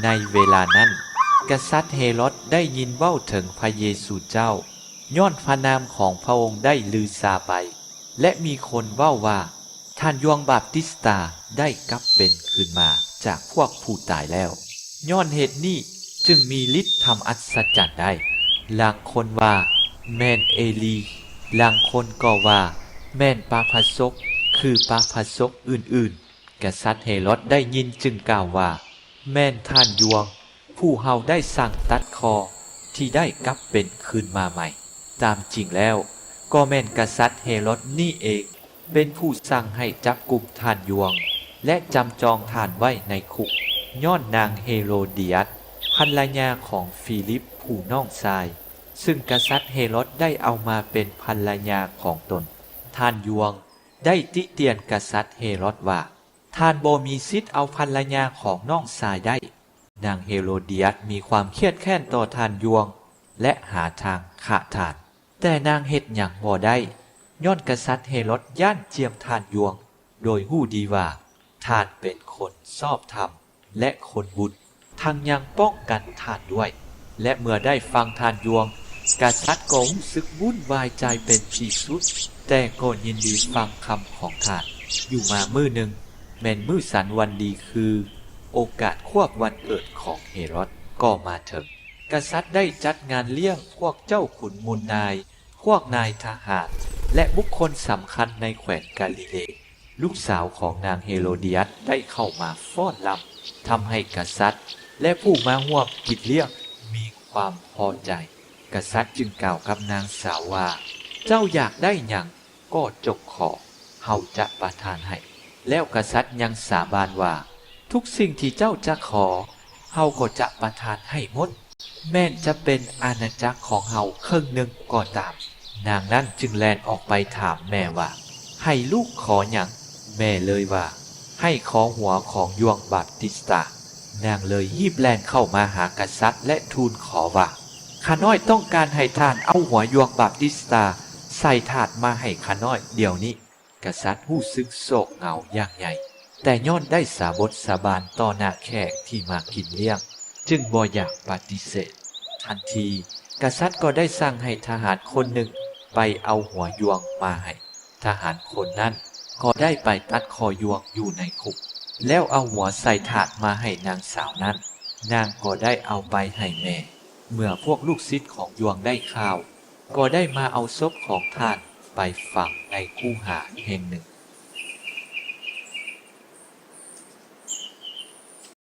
ในเวลานั้นกษัตริย์เฮโรดได้ยินเว้าถึงพระเยซูเจ้าย้อนพระนามของพระองค์ได้ลือซาไปและมีคนเว้าว่าท่านยอห์นบาปติสตาได้กลับเป็นคืนมาจากพวกผู้ตายแล้วย้อนเหตุนี้จึงมีฤทธิ์ทำอัศจรรย์ได้ลางคนว่าแม่นเอลีลางคนก็ว่าแม่นปาพาซกคือปาพาซกอื่นๆกษัตริย์เฮโรดได้ยินจึงกล่าวว่าแม่นท่านยวงผู้เฮาได้สั่งตัดคอที่ได้กลับเป็นคืนมาใหม่ตามจริงแล้วก็แม่นกษัตริย์เฮโรดนี่เองเป็นผู้สั่งให้จับกุมท่านยวงและจำจองท่านไว้ในคุกย้อนนางเฮโรเดียสภรรยาของฟิลิปผู้น้องชายซึ่งกษัตริย์เฮโรดได้เอามาเป็นภรรยาของตนท่านยวงได้ติเตียนกษัตริย์เฮโรดว่าท่านบ่มีสิทธิ์เอาภรรยาของน้องชายได้นางเฮโรเดียสมีความเครียดแค้นต่อท่านยวงและหาทางฆ่าท่านแต่นางเฮ็ดหยังบ่ได้ย้อนกษัตริย์เฮโรดย่านเจียมท่านยวงโดยฮู้ดีว่าท่านเป็นคนชอบธรรมและคนบุญทั้งยังป้องกันท่านด้วยและเมื่อได้ฟังท่านยวงกษัตริย์ก็รู้สึกวุ่นวายใจเป็นที่สุดแต่ก็ยินดีฟังคำของท่านอยู่มามื้อหนึ่งแม่นมื้อสันวันดีคือโอกาสควบวันเกิดของเฮโรดก็มาถึงกษัตริย์ได้จัดงานเลี้ยงพวกเจ้าขุนมูลนายพวกนายทหารและบุคคลสำคัญในแคว้นกาลิเลลูกสาวของนางเฮโรเดียสได้เข้ามาฟ้อนรำทำให้กษัตริย์และผู้มาร่วมกิจเลี้ยงมีความพอใจกษัตริย์จึงกล่าวกับนางสาวว่าเจ้าอยากได้หยังก็จงขอเฮาจะประทานให้แล้วกษัตริย์ยังสาบานว่าทุกสิ่งที่เจ้าจะขอเฮาก็จะประทานให้หมดแม้นจะเป็นอาณาจักรของเฮาครึ่งหนึ่งก็ตามนางนั้นจึงแล่นออกไปถามแม่ว่าให้ลูกขอหยังแม่เลยว่าให้ขอหัวของยอห์นบาปติสตานางเลยรีบแล่นเข้ามาหากษัตริย์และทูลขอว่าข้าน้อยต้องการให้ท่านเอาหัวยอห์นบาปติสตาใส่ถาดมาให้ข้าน้อยเดี๋ยวนี้กษัตริย์รู้สึกโศกเหงาอย่างใหญ่แต่ย้อนได้สาบทสาบานต่อหน้าแขกที่มากินเลี้ยงจึงบ่อยากปฏิเสธทันทีกษัตริย์ก็ได้สั่งให้ทหารคนหนึ่งไปเอาหัวยวงมาให้ทหารคนนั้นก็ได้ไปตัดคอยวงอยู่ในคุกแล้วเอาหัวใส่ถาดมาให้นางสาวนั้นนางก็ได้เอาไปให้แม่เมื่อพวกลูกศิษย์ของยวงได้ข่าวก็ได้มาเอาศพของท่านไปฝังในคูหาแห่งหนึ่ง